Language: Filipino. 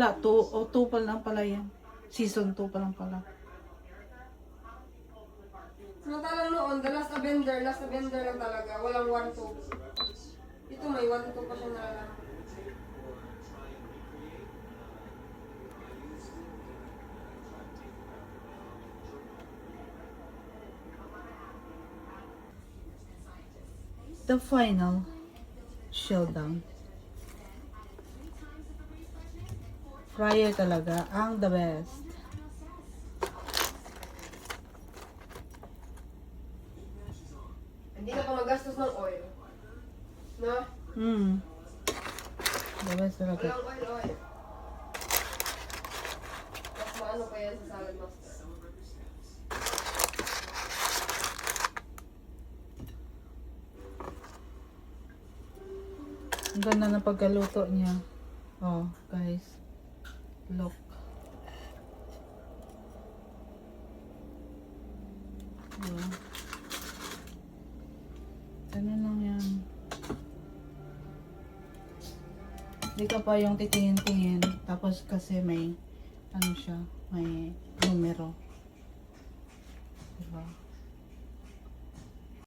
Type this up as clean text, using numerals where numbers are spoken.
Wala, 2 pa lang pala yan. Season 2 pa lang pala. Samantalang noon, the last Avenger lang talaga. Walang 1-2. Ito may 1-2 pa siya nalalaman. The final showdown. Fryer talaga ang the best. Hindi ka pa magastos ng oil. No? The best talaga. Walang oil. Mas maano pa yan sa salad master. Ang ganda ng pagkaluto niya. Oh, guys. Look. Diba? Ganun lang yan. Hindi ka pa yung titingin-tingin. Tapos kasi may, ano siya, may numero. Diba?